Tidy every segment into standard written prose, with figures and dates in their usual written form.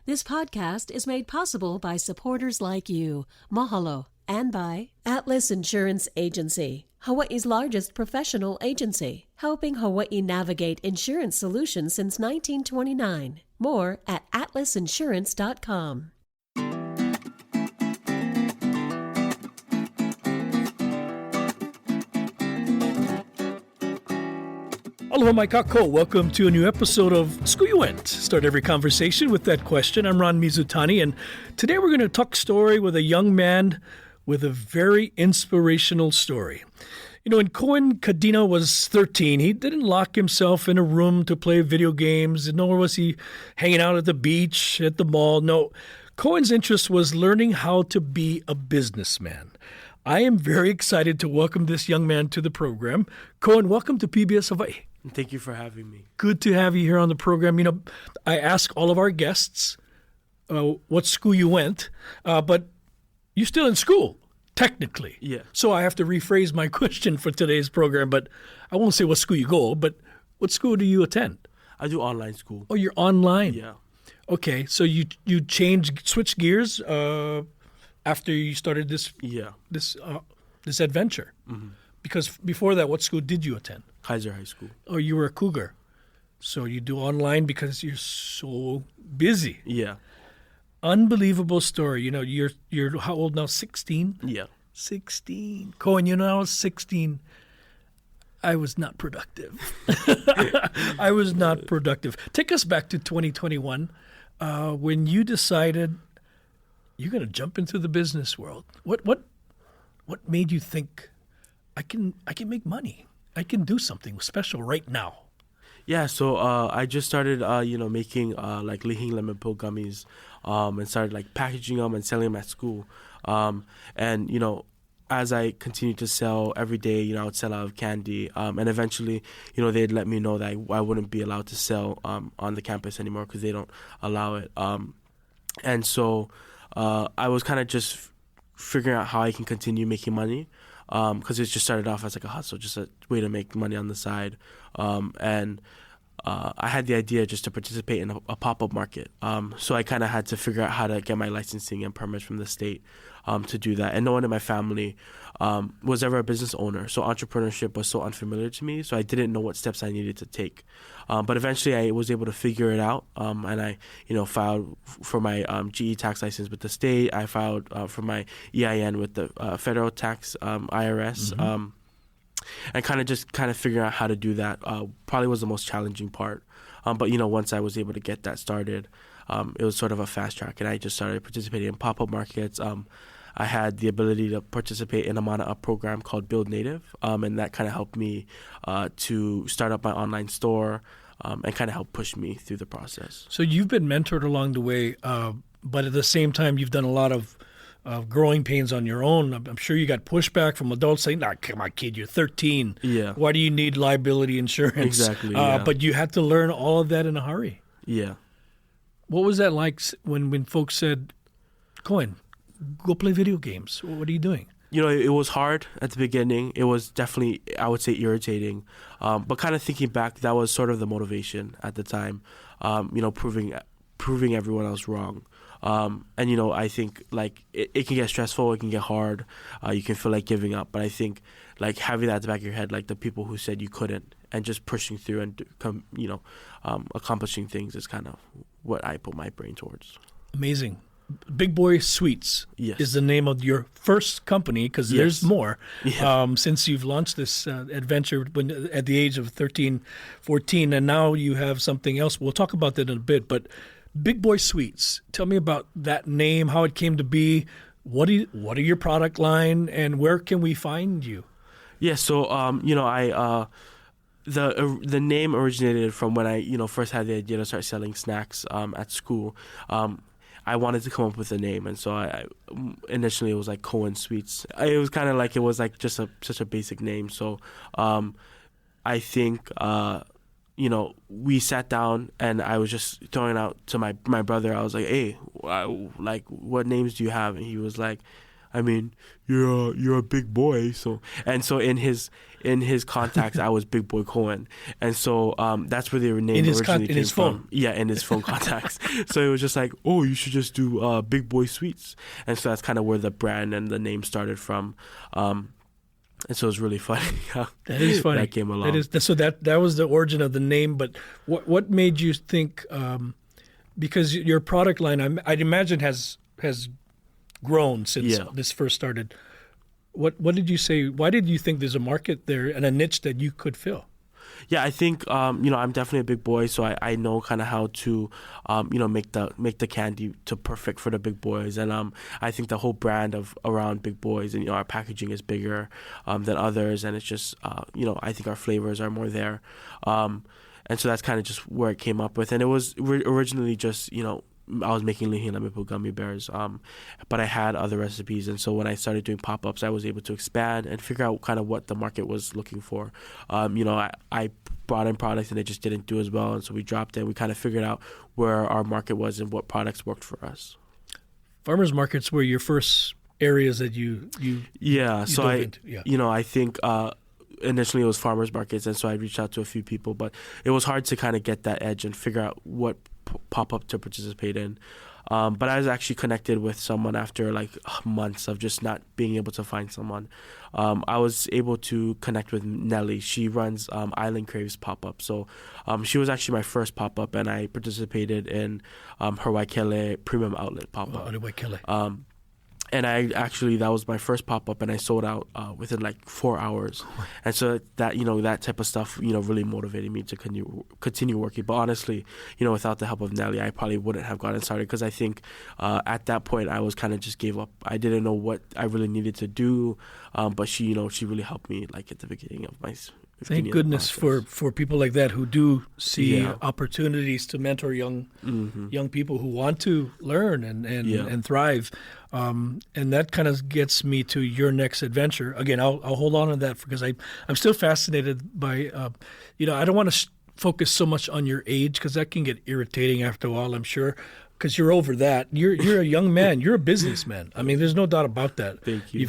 This podcast is made possible by supporters like you. Mahalo. And by Atlas Insurance Agency, Hawaii's largest professional agency, helping Hawaii navigate insurance solutions since 1929. More at atlasinsurance.com. Aloha mai kako. Welcome to a new episode of School You Went. Start every conversation with that question. I'm Ron Mizutani, and today we're going to talk story with a young man with a very inspirational story. You know, when Coen Cadinha was 13, he didn't lock himself in a room to play video games, nor was he hanging out at the beach, at the mall. No, Coen's interest was learning how to be a businessman. I am very excited to welcome this young man to the program. Coen, welcome to PBS Hawaii. Thank you for having me. Good to have you here on the program. You know, I ask all of our guests what school you went, but you're still in school, technically. Yeah. So I have to rephrase my question for today's program, but I won't say what school you go, but what school do you attend? I do online school. Oh, you're online? Yeah. Okay, so you switch gears after you started this adventure. Mm-hmm. Because before that, what school did you attend? Kaiser High School. Oh, you were a cougar. So you do online because you're so busy. Yeah. Unbelievable story. You know, you're how old now? 16? Yeah. 16. Coen, you know, I was 16. I was not productive. I was not productive. Take us back to 2021 when you decided you're going to jump into the business world. What made you think I can make money? I can do something special right now. Yeah, so I just started, making like Lihing lemon pill gummies, and started like packaging them and selling them at school. And you know, as I continued to sell every day, you know, I would sell out of candy. And eventually, you know, they'd let me know that I wouldn't be allowed to sell on the campus anymore because they don't allow it. And so I was kind of just figuring out how I can continue making money. Because it just started off as like a hustle, just a way to make money on the side. And I had the idea just to participate in a pop-up market. So I kind of had to figure out how to get my licensing and permits from the state to do that. And no one in my family was ever a business owner. So entrepreneurship was so unfamiliar to me. So I didn't know what steps I needed to take. But eventually I was able to figure it out. And I, you know, filed for my GE tax license with the state. I filed for my EIN with the federal tax IRS. Mm-hmm. And kind of figuring out how to do that probably was the most challenging part. But, you know, once I was able to get that started, it was sort of a fast track. And I just started participating in pop-up markets. I had the ability to participate in a program called Build Native, and that kind of helped me to start up my online store and kind of help push me through the process. So you've been mentored along the way, but at the same time, you've done a lot of growing pains on your own. I'm sure you got pushback from adults saying, "Nah, come on, kid, you're 13. Yeah. Why do you need liability insurance?" Exactly. Yeah. But you had to learn all of that in a hurry. Yeah. What was that like when folks said, "Coen, go play video games"? What are you doing? You know, it was hard at the beginning. It was definitely, I would say, irritating. But kind of thinking back, that was sort of the motivation at the time. You know, proving everyone else wrong. And, you know, I think, like, it can get stressful, it can get hard, you can feel like giving up, but I think, like, having that at the back of your head, like, the people who said you couldn't, and just pushing through and, accomplishing things is kind of what I put my brain towards. Amazing. Big Boy Sweets is the name of your first company, because there's more. Yeah. Since you've launched this adventure at the age of 13, 14, and now you have something else. We'll talk about that in a bit, but Big Boy Sweets, tell me about that name, how it came to be. What are your product line, and where can we find you? Yeah, so the name originated from when I first had the idea to start selling snacks at school. I wanted to come up with a name, and so I initially it was like Coen Sweets. It was kind of like it was like just such a basic name. So I think. We sat down and I was just throwing out to my brother. I was like, "Hey, like, what names do you have?" And he was like, I mean, you're a big boy, so in his contacts, I was Big Boy Coen, and so that's where the name originally came from. Phone. Yeah, in his phone contacts. So it was just like, oh, you should just do Big Boy Sweets, and so that's kind of where the brand and the name started from. And so it's really funny how that is funny. That came along. That was the origin of the name. But what made you think? Because your product line, I'd imagine, has grown since this first started. What did you say? Why did you think there's a market there and a niche that you could fill? Yeah, I think I'm definitely a big boy, so I know kind of how to make the candy to perfect for the big boys, and I think the whole brand of around big boys and our packaging is bigger than others, and it's just I think our flavors are more there, and so that's kind of just where it came up with, and it was originally just I was making lihing lemon peel gummy bears, but I had other recipes, and so when I started doing pop-ups, I was able to expand and figure out kind of what the market was looking for. I brought in products and they just didn't do as well, and so we dropped it. We kind of figured out where our market was and what products worked for us. Farmers markets were your first areas that you so I think initially it was farmers markets, and so I reached out to a few people, but it was hard to kind of get that edge and figure out what pop-up to participate in. But I was actually connected with someone after like months of just not being able to find someone. I was able to connect with Nelly. She runs Island Craves pop-up. So she was actually my first pop-up, and I participated in her Waikele premium outlet pop-up. And that was my first pop-up, and I sold out within like 4 hours. And so that type of stuff, really motivated me to continue working. But honestly, without the help of Nelly, I probably wouldn't have gotten started, because I think at that point I was kind of just gave up. I didn't know what I really needed to do, but she really helped me like at the beginning of my. Thank goodness for people like that who do see opportunities to mentor young people who want to learn and thrive. And that kind of gets me to your next adventure. Again, I'll hold on to that because I'm still fascinated by, I don't want to focus so much on your age, because that can get irritating after a while, I'm sure. Because you're over that. You're a young man. You're a businessman. I mean, there's no doubt about that. Thank you.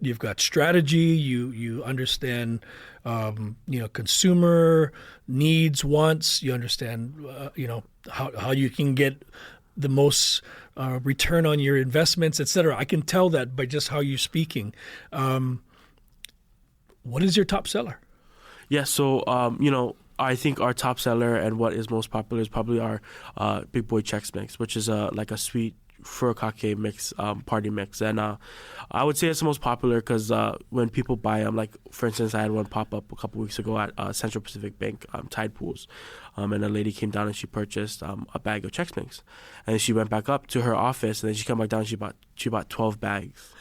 You've got strategy. You understand, consumer needs, wants. You understand, how you can get the most return on your investments, et cetera. I can tell that by just how you're speaking. What is your top seller? Yeah. So I think our top seller and what is most popular is probably our Big Boy Chex Mix, which is like a sweet furikake mix, party mix. And I would say it's the most popular because when people buy them, like for instance, I had one pop up a couple weeks ago at Central Pacific Bank Tide Pools, and a lady came down and she purchased a bag of Chex Mix, and she went back up to her office, and then she came back down and she bought 12 bags.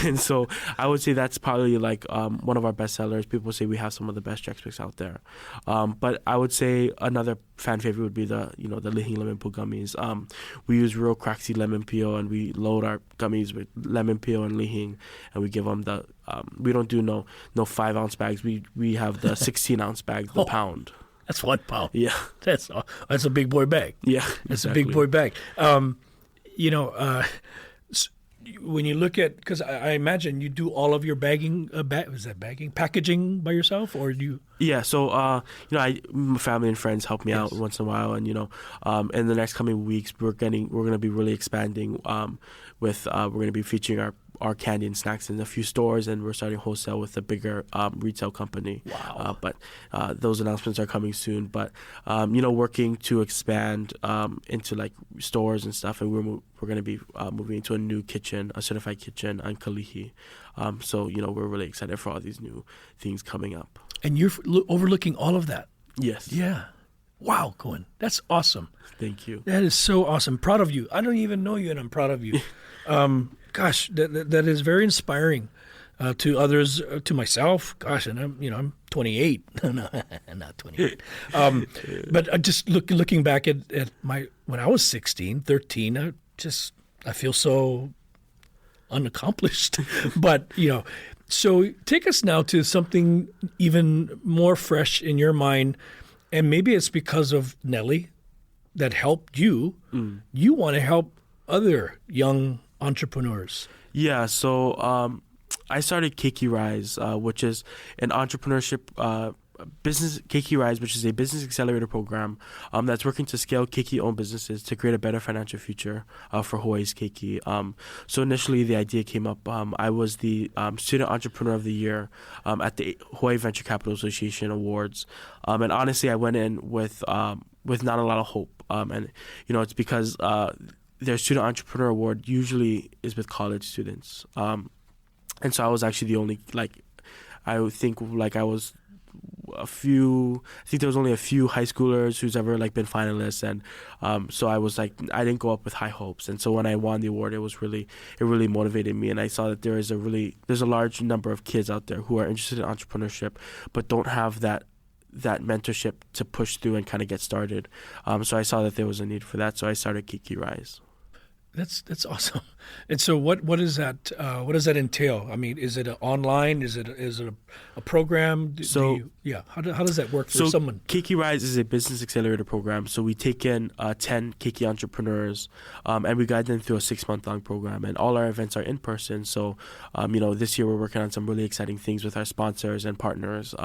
And so I would say that's probably like one of our best sellers. People say we have some of the best Chex Mix out there. But I would say another fan favorite would be the lihing lemon peel gummies. We use real cracksy lemon peel, and we load our gummies with lemon peel and lihing, and we give them the we don't do no 5-ounce bags. We have the 16-ounce bag, the pound. That's 1 pound. Yeah, that's a big boy bag. Yeah, that's a big boy bag. When you look at, because I imagine you do all of your packaging by yourself, or do you? Yeah, so my family and friends help me out once in a while, and in the next coming weeks we're going to be really expanding. We're going to be featuring our candy and snacks in a few stores, and we're starting wholesale with a bigger retail company. Wow! But those announcements are coming soon. But working to expand into like stores and stuff, and we're going to be moving into a new kitchen, a certified kitchen on Kalihi. So we're really excited for all these new things coming up. And you're overlooking all of that. Yes. Yeah. Wow, Coen, that's awesome. Thank you. That is so awesome. Proud of you. I don't even know you, and I'm proud of you. Gosh, that is very inspiring to others, to myself. Gosh, and I'm 28. No, I'm not 28. But just looking back at when I was 16, 13, I feel so unaccomplished. But so take us now to something even more fresh in your mind, and maybe it's because of Nelly that helped you. You want to help other young entrepreneurs? Yeah, so I started Keiki Rise, which is an entrepreneurship business. Keiki Rise, which is a business accelerator program that's working to scale Keiki-owned businesses to create a better financial future for Hawaii's Keiki. So initially, the idea came up. I was the Student Entrepreneur of the Year at the Hawaii Venture Capital Association Awards, and honestly, I went in with not a lot of hope, and it's because their Student Entrepreneur Award usually is with college students, and so I was actually the only I was I think there was only a few high schoolers who's ever been finalists, and so I was I didn't go up with high hopes, and so when I won the award, it really motivated me, and I saw that there's a large number of kids out there who are interested in entrepreneurship but don't have that mentorship to push through and kind of get started. So I saw that there was a need for that, so I started Keiki Rise. That's awesome. And so what does that entail? I mean, is it online? Is it a program? How does that work for someone? Keiki Rise is a business accelerator program. So we take in 10 Keiki entrepreneurs, and we guide them through a 6-month-long program. And all our events are in person. So, this year we're working on some really exciting things with our sponsors and partners.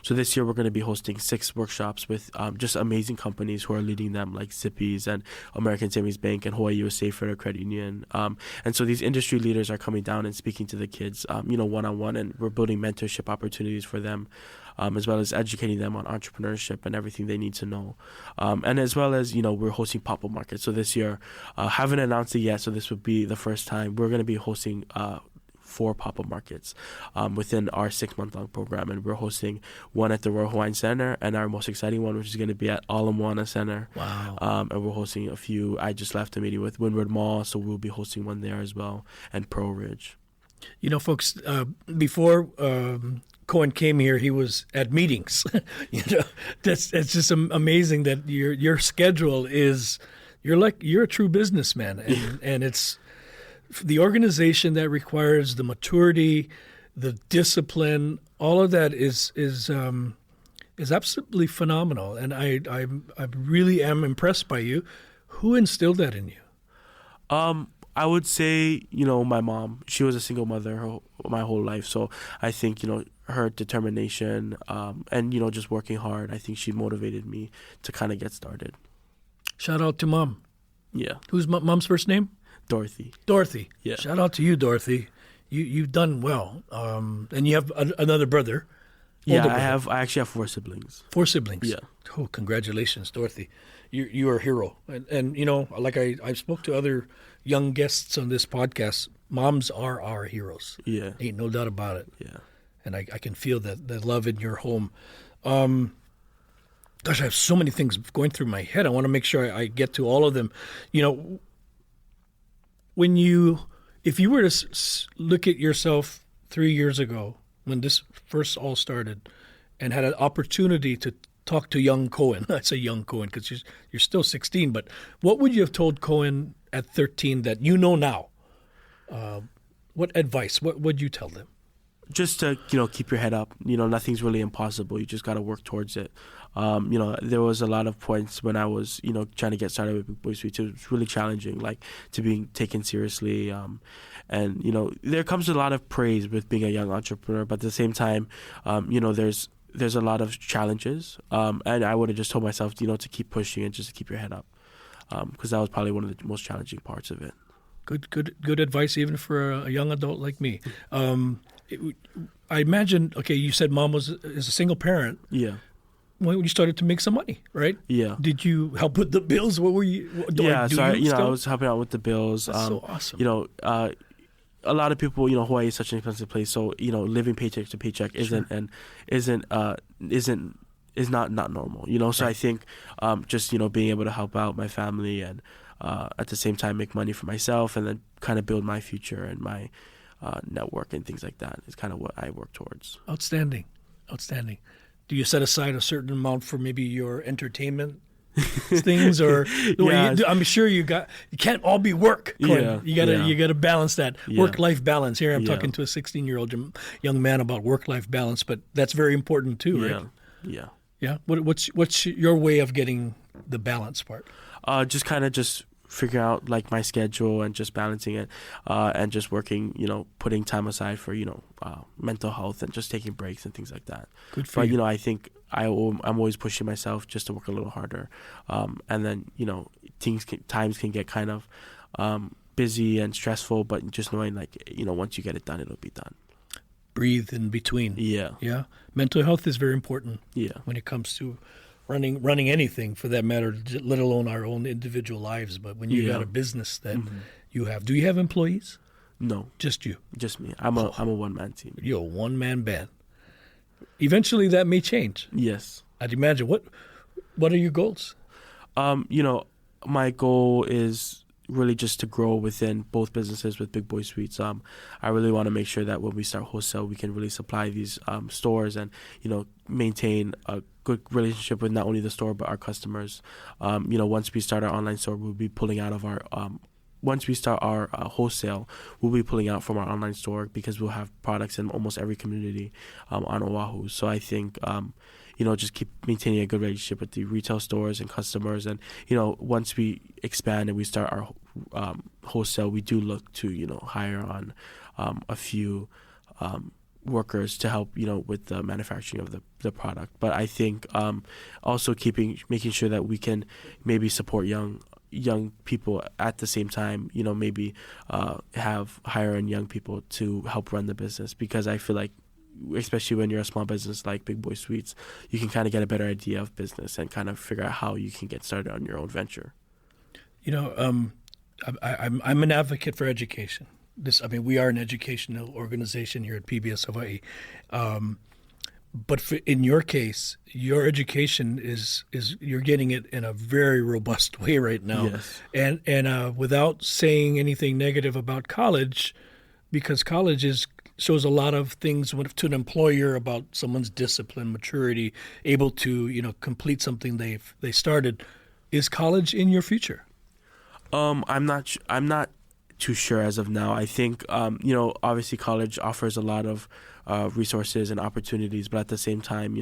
So this year we're going to be hosting 6 workshops with just amazing companies who are leading them, like Zippy's and American Savings Bank and Hawaii USA Federal Credit Union. And so these industry leaders are coming down and speaking to the kids, one-on-one, and we're building mentorship opportunities for them, as well as educating them on entrepreneurship and everything they need to know. And as well as, we're hosting pop-up markets. So this year, haven't announced it yet, so this would be the first time. We're going to be hosting 4 pop-up markets within our 6-month-long program, and we're hosting one at the Royal Hawaiian Center, and our most exciting one, which is going to be at Ala Moana Center. Wow. And we're hosting a few. I just left a meeting with Windward Mall, so we'll be hosting one there as well, and Pearl Ridge. Folks, before Coen came here, he was at meetings. That's just amazing that your schedule is. You're a true businessman, and it's the organization that requires the maturity, the discipline. All of that is absolutely phenomenal, and I really am impressed by you. Who instilled that in you? I would say, my mom. She was a single mother my whole life, so I think, her determination and, just working hard, I think she motivated me to kind of get started. Shout out to Mom. Yeah. Who's mom's first name? Dorothy. Dorothy. Yeah. Shout out to you, Dorothy. You've done well. And you have another brother. Yeah, brother. I actually have 4 siblings. 4 siblings? Yeah. Oh, congratulations, Dorothy. You are a hero. And like I spoke to other young guests on this podcast, moms are our heroes. Yeah. Ain't no doubt about it. Yeah. And I can feel that love in your home. Gosh, I have so many things going through my head. I want to make sure I get to all of them. If you were to look at yourself 3 years ago when this first all started and had an opportunity to talk to young Coen, I say young Coen because you're still 16, but what would you have told Coen at 13 that you know now? What advice, what would you tell them? Just to, keep your head up. Nothing's really impossible. You just got to work towards it. There was a lot of points when I was, trying to get started with Big Boy Sweets. It was really challenging, to being taken seriously. And, there comes a lot of praise with being a young entrepreneur, but at the same time, there's a lot of challenges. And I would have just told myself, to keep pushing and just to keep your head up. Because that was probably one of the most challenging parts of it. Good advice, even for a young adult like me. I imagine, okay, you said mom is a single parent. Yeah. When you started to make some money, right? Yeah. Did you help with the bills? What were you? I was helping out with the bills. That's so awesome. A lot of people, Hawaii is such an expensive place, so living paycheck to paycheck is not normal. So I think just being able to help out my family and at the same time make money for myself and then kind of build my future and my network and things like that is kind of what I work towards. Outstanding. Do you set aside a certain amount for maybe your entertainment things, or I'm sure you can't all be work. Yeah, you gotta balance that work-life balance. Here I'm talking to a 16-year-old young man about work-life balance, but that's very important too, right? Yeah. What's your way of getting the balance part? Just kind of figuring out like my schedule and just balancing it, and just working, putting time aside for, mental health and just taking breaks and things like that. Good for But, you. I think I'm always pushing myself just to work a little harder. And then, times can get kind of busy and stressful, but just knowing like, once you get it done, it'll be done. Breathe in between. Yeah. Yeah. Mental health is very important. Yeah. When it comes to running anything, for that matter, let alone our own individual lives. But when you got a business that you have, do you have employees? No, Just you. just me. I'm a one-man team. You're a one-man band. Eventually, that may change. Yes. I'd imagine. What are your goals? My goal is really just to grow within both businesses with Big Boy Sweets. I really want to make sure that when we start wholesale, we can really supply these stores and, maintain a good relationship with not only the store but our customers. Once we start our online store, we'll be pulling out of our once we start our wholesale, we'll be pulling out from our online store because we'll have products in almost every community on Oahu. So I think, just keep maintaining a good relationship with the retail stores and customers. And, once we expand and we start our wholesale, we do look to, hire on a few workers to help, with the manufacturing of the product. But I think also making sure that we can maybe support young people at the same time, maybe hire in young people to help run the business, because I feel like, especially when you're a small business like Big Boy Sweets, you can kind of get a better idea of business and kind of figure out how you can get started on your own venture. I'm an advocate for education. We are an educational organization here at PBS Hawaii. But in your case, your education is you're getting it in a very robust way right now. Yes. And without saying anything negative about college, because college shows a lot of things to an employer about someone's discipline, maturity, able to complete something they started. Is college in your future? I'm not too sure as of now. I think obviously college offers a lot of resources and opportunities, but at the same time,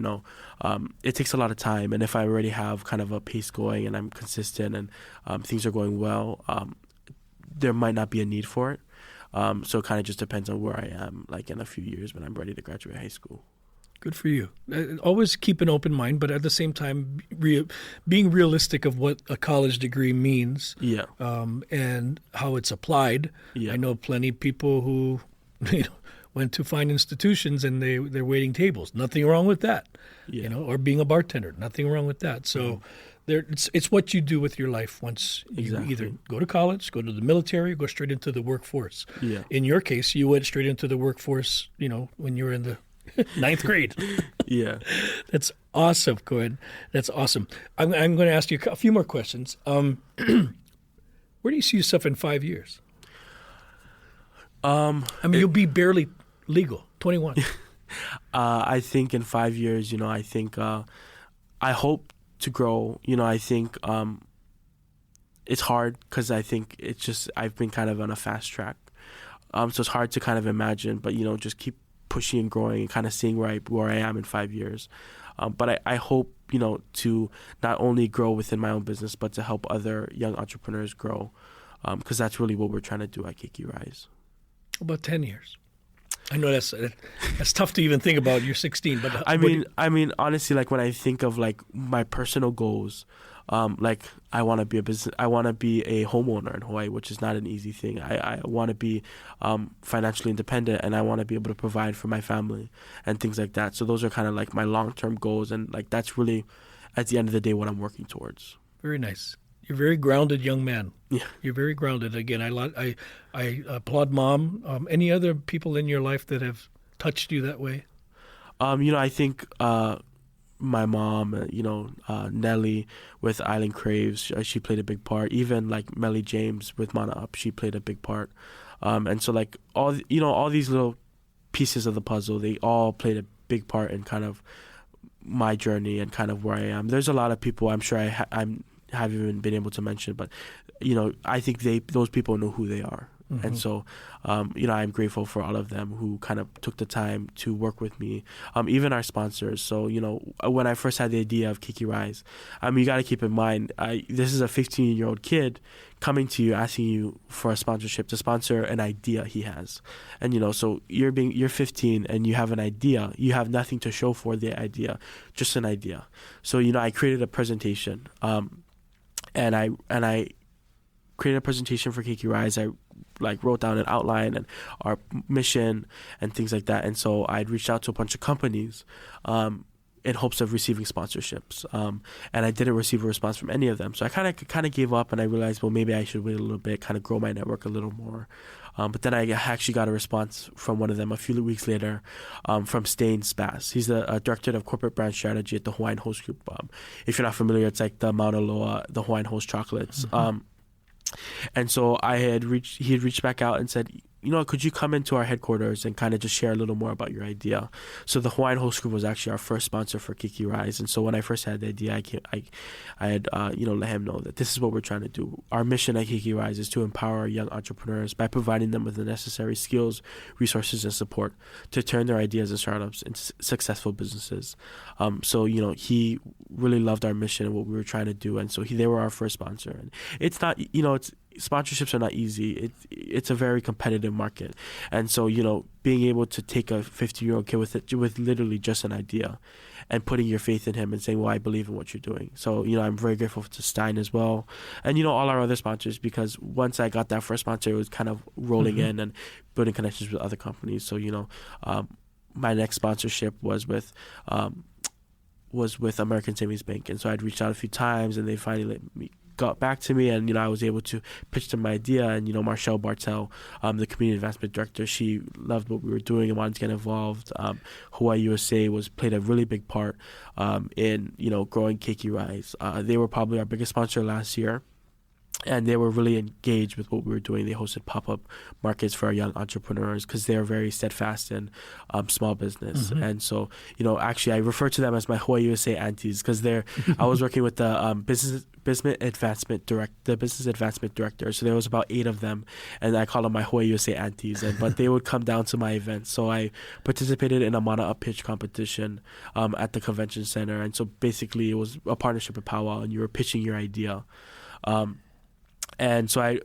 it takes a lot of time. And if I already have kind of a pace going and I'm consistent and things are going well, there might not be a need for it. So it kind of just depends on where I am, like in a few years when I'm ready to graduate high school. Good for you. Always keep an open mind, but at the same time, being realistic of what a college degree means, Yeah. And how it's applied. Yeah. I know plenty of people who went to fine institutions and they're waiting tables. Nothing wrong with that. Yeah. Or being a bartender. Nothing wrong with that. So it's what you do with your life once you either go to college, go to the military, go straight into the workforce. Yeah. In your case, you went straight into the workforce, when you were in the 9th grade. Yeah. That's awesome, Coen. That's awesome. I'm going to ask you a few more questions. Where do you see yourself in 5 years? You'll be barely legal, 21. I think in 5 years, I think I hope to grow. I think it's hard because I think it's just I've been kind of on a fast track. So it's hard to kind of imagine, but just keep pushing and growing and kind of seeing where I am in 5 years. But I hope to not only grow within my own business, but to help other young entrepreneurs grow, because that's really what we're trying to do at Keiki Rise. About 10 years. I know that's tough to even think about. You're 16, but I mean, honestly, like when I think of like my personal goals, like I want to be a homeowner in Hawaii, which is not an easy thing. I want to be financially independent, and I want to be able to provide for my family and things like that. So those are kind of like my long-term goals, and like that's really, at the end of the day, what I'm working towards. Very nice. You're a very grounded young man. Yeah. You're very grounded. Again, I applaud Mom. Any other people in your life that have touched you that way? I think my mom, Nellie with Island Craves, she played a big part. Even like Melly James with Mana Up, she played a big part. And so like all these little pieces of the puzzle, they all played a big part in kind of my journey and kind of where I am. There's a lot of people I'm sure I haven't even been able to mention, but I think those people know who they are, And so, I'm grateful for all of them who kind of took the time to work with me, even our sponsors. So, when I first had the idea of Keiki Rise, you got to keep in mind, this is a 15-year-old kid coming to you, asking you for a sponsorship to sponsor an idea he has. And, so you're 15 and you have an idea. You have nothing to show for the idea, just an idea. So, I created a presentation, and I created a presentation for Keiki Rise. I wrote down an outline and our mission and things like that. And so I'd reached out to a bunch of companies in hopes of receiving sponsorships. And I didn't receive a response from any of them. So I kind of gave up, and I realized, well, maybe I should wait a little bit, kind of grow my network a little more. But then I actually got a response from one of them a few weeks later, from Stain Spass. He's the director of corporate brand strategy at the Hawaiian Host Group. If you're not familiar, it's like the Mauna Loa, the Hawaiian Host chocolates. And so he had reached back out and said, could you come into our headquarters and kind of just share a little more about your idea? So the Hawaiian Host Group was actually our first sponsor for Keiki Rise. And so when I first had the idea, I had let him know that this is what we're trying to do. Our mission at Keiki Rise is to empower our young entrepreneurs by providing them with the necessary skills, resources, and support to turn their ideas and startups into successful businesses. So he really loved our mission and what we were trying to do. And so they were our first sponsor. And it's not, sponsorships are not easy. It's a very competitive market. And so, being able to take a 15-year-old kid with literally just an idea and putting your faith in him and saying, well, I believe in what you're doing. So, I'm very grateful to Stein as well. And, all our other sponsors, because once I got that first sponsor, it was kind of rolling in and building connections with other companies. So, my next sponsorship was with American Savings Bank. And so I'd reached out a few times, and they finally got back to me, and I was able to pitch them my idea. And Marshall Bartel, the community investment director, she loved what we were doing and wanted to get involved. Hawaii USA played a really big part in growing Keiki Rise. They were probably our biggest sponsor last year, and they were really engaged with what we were doing. They hosted pop-up markets for our young entrepreneurs because they're very steadfast in small business. And so, actually I refer to them as my Hawaii USA aunties, because I was working with the business advancement director. So there was about 8 of them, and I call them my Hawaii USA aunties. But they would come down to my events. So I participated in a Mana Up pitch competition at the convention center. And so basically it was a partnership with Powwow, and you were pitching your idea. And so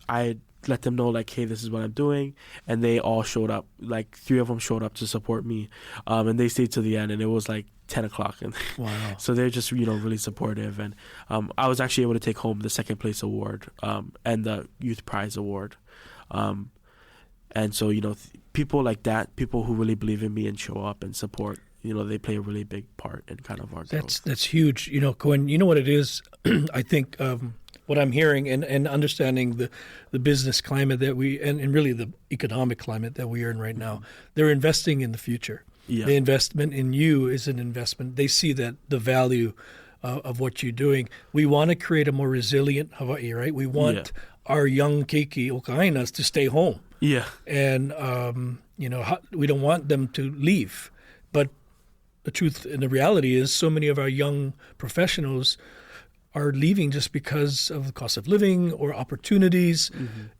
I let them know, hey, this is what I'm doing. And they all showed up. 3 of them showed up to support me. And they stayed to the end, and it was 10 o'clock. And wow. So they're just, really supportive. And I was actually able to take home the second place award and the youth prize award. And so, people like that, people who really believe in me and show up and support, they play a really big part in kind of our growth. That's huge. Coen, you know what it is? I think what I'm hearing and understanding the business climate that and really the economic climate that we are in right now, they're investing in the future. Yeah. The investment in you is an investment. They see that the value of what you're doing. We want to create a more resilient Hawaii, right? We want our young keiki okainas to stay home. Yeah. And, we don't want them to leave. But the truth and the reality is so many of our young professionals are leaving just because of the cost of living or opportunities.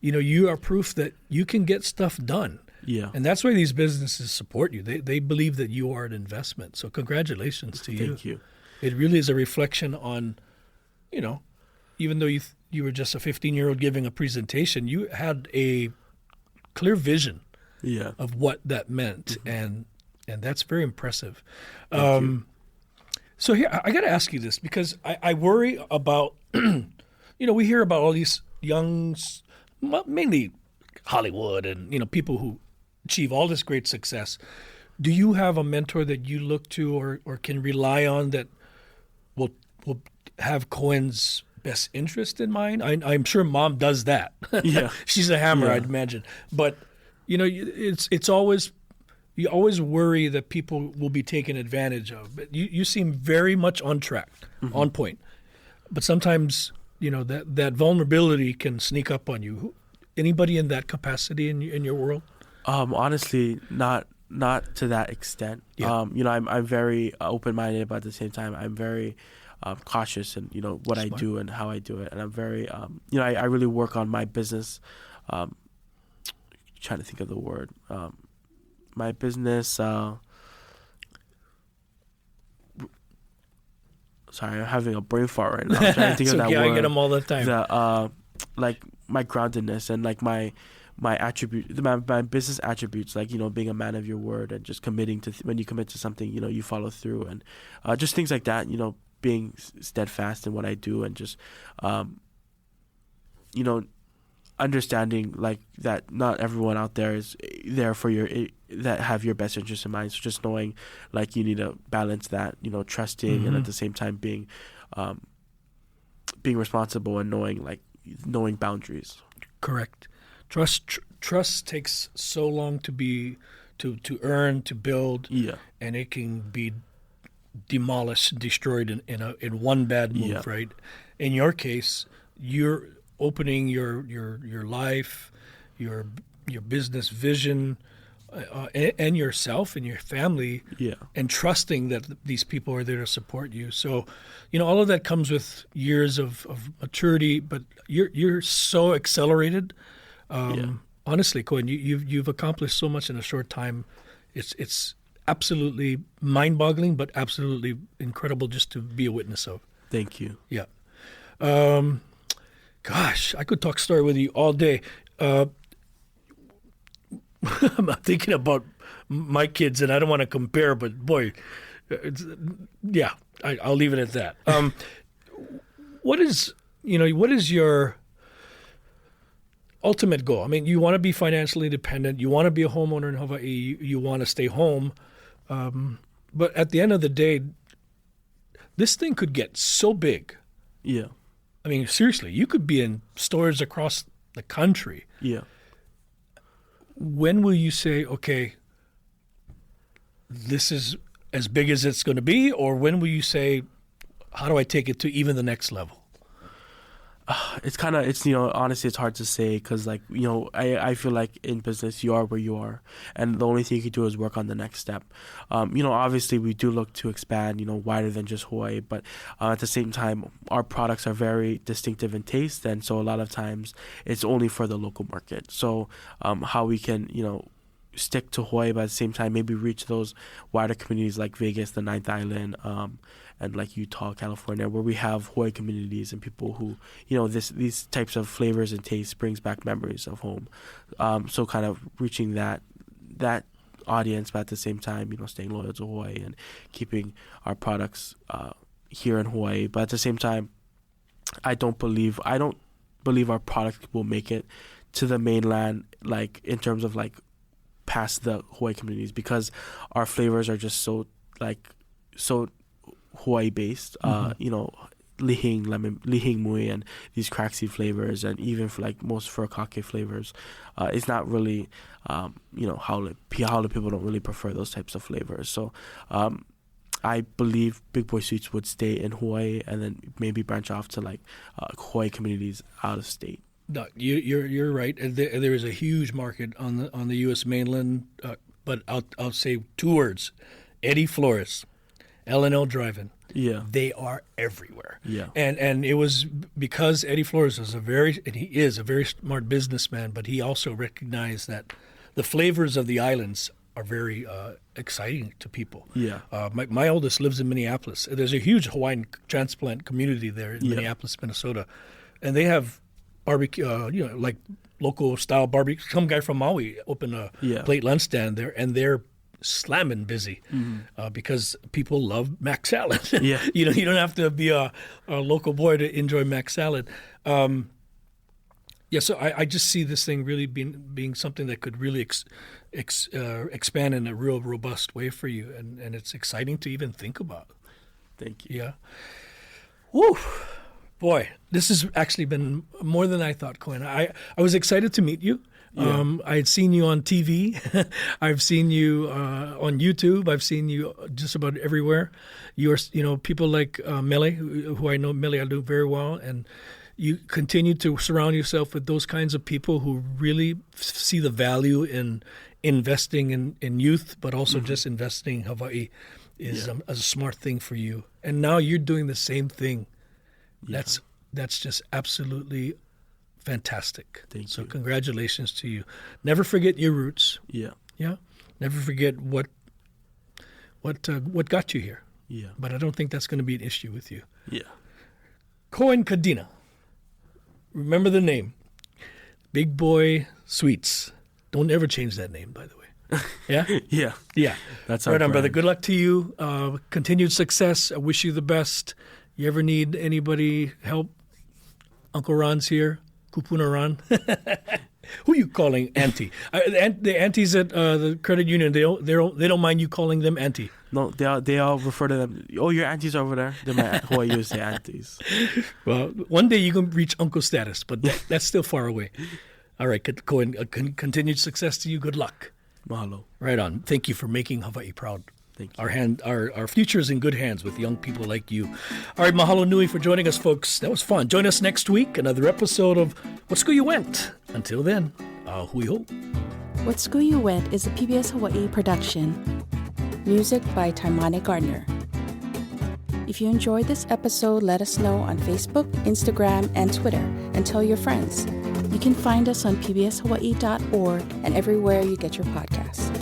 You are proof that you can get stuff done. Yeah. And that's why these businesses support you. They believe that you are an investment. So congratulations to you. Thank you. It really is a reflection on, even though you were just a 15-year-old giving a presentation, you had a clear vision of what that meant. And that's very impressive. Thank you. So here, I got to ask you this, because I worry about, we hear about all these young, mainly Hollywood and, people who achieve all this great success. Do you have a mentor that you look to or can rely on that will have Coen's best interest in mind? I'm sure Mom does that. Yeah. She's a hammer, I'd imagine. But, it's always... You always worry that people will be taken advantage of. But you seem very much on track, on point. But sometimes, that vulnerability can sneak up on you. Anybody in that capacity in your world? Honestly, not to that extent. Yeah. I'm very open-minded, but at the same time, I'm very cautious in, what Smart. I do and how I do it. And I'm very, I really work on my business trying to think of the word. My business. Sorry, I'm having a brain fart right now. I'm trying to think of that okay, word. I get them all the time. Like my groundedness and like my attribute, my business attributes, like, you know, being a man of your word and just committing to when you commit to something, you know, you follow through, and just things like that. You know, being steadfast in what I do, and just you know, understanding like that not everyone out there is there for that have your best interest in mind. So just knowing like you need to balance that, you know, trusting and at the same time being responsible and knowing boundaries. Correct. Trust takes so long to earn, to build, and it can be demolished, destroyed in one bad move, right? In your case, you're opening your life, your business vision, and yourself and your family, and trusting that these people are there to support you. So, you know, all of that comes with years of maturity, but you're so accelerated. Honestly, Coen, you've accomplished so much in a short time. It's absolutely mind-boggling, but absolutely incredible just to be a witness of. Thank you. Yeah. Gosh, I could talk story with you all day. I'm thinking about my kids, and I don't want to compare, but boy, I'll leave it at that. What is your ultimate goal? I mean, you want to be financially independent. You want to be a homeowner in Hawaii. You want to stay home. But at the end of the day, this thing could get so big. Yeah. I mean, seriously, you could be in stores across the country. Yeah. When will you say, okay, this is as big as it's going to be? Or when will you say, how do I take it to even the next level? You know, honestly, it's hard to say because, like, you know, I feel like in business, you are where you are. And the only thing you can do is work on the next step. You know, obviously, we do look to expand, you know, wider than just Hawaii. But at the same time, our products are very distinctive in taste. And so a lot of times it's only for the local market. So how we can, you know, stick to Hawaii, but at the same time, maybe reach those wider communities like Vegas, the Ninth Island, and like Utah, California, where we have Hawaii communities and people who, you know, these types of flavors and tastes brings back memories of home. So kind of reaching that audience, but at the same time, you know, staying loyal to Hawaii and keeping our products here in Hawaii. But at the same time, I don't believe our product will make it to the mainland, like in terms of like past the Hawaii communities, because our flavors are just so Hawaii based, you know, lihing, lemon, lihing mui, and these crack seed flavors, and even for like most furikake flavors, it's not really, you know, haole people don't really prefer those types of flavors. So, I believe Big Boy Sweets would stay in Hawaii and then maybe branch off to like Hawaii communities out of state. No, you're right. There is a huge market on the U.S. mainland, but I'll say two words: Eddie Flores. L&L Drive-In. Yeah. They are everywhere. Yeah. And it was because Eddie Flores is he is a very smart businessman, but he also recognized that the flavors of the islands are very exciting to people. Yeah. My oldest lives in Minneapolis. There's a huge Hawaiian transplant community there in Minneapolis, Minnesota. And they have barbecue, you know, like local style barbecue. Some guy from Maui opened a plate lunch stand there, and they're slamming busy because people love mac salad. Yeah. You know, you don't have to be a local boy to enjoy mac salad. So I just see this thing really being something that could really expand in a real robust way for you, and it's exciting to even think about. Thank you. Yeah. Woo. Boy, this has actually been more than I thought, Coen. I was excited to meet you. Yeah. I had seen you on TV. I've seen you on YouTube. I've seen you just about everywhere. You're, you know, people like Mele, who I know Mele I do very well, and you continue to surround yourself with those kinds of people who really see the value in investing in youth, but also just investing in Hawaii is a smart thing for you. And now you're doing the same thing. Yeah. That's just absolutely fantastic. Thank so you. congratulations to you. Never forget your roots. Yeah. Yeah. Never forget what got you here. Yeah. But I don't think that's going to be an issue with you. Yeah. Coen Cadinha. Remember the name. Big Boy Sweets. Don't ever change that name, by the way. Yeah? Yeah. Yeah. That's our right on, brother. brand. Good luck to you. Continued success. I wish you the best. You ever need anybody help? Uncle Ron's here. Kupuna Ron. Who you calling auntie? The aunties at the credit union, they don't mind you calling them auntie. No, they all refer to them. Oh, your aunties are over there. They're my who I used to say aunties. Well, one day you can reach uncle status, but that's still far away. All right, Coen, continued success to you. Good luck. Mahalo. Right on. Thank you for making Hawaii proud. Thank you. Our future is in good hands with young people like you. All right, mahalo nui for joining us, folks. That was fun. Join us next week, another episode of What School You Went. Until then, hui ho. What School You Went is a PBS Hawaii production. Music by Taimane Gardner. If you enjoyed this episode, let us know on Facebook, Instagram, and Twitter, and tell your friends. You can find us on pbshawaii.org and everywhere you get your podcasts.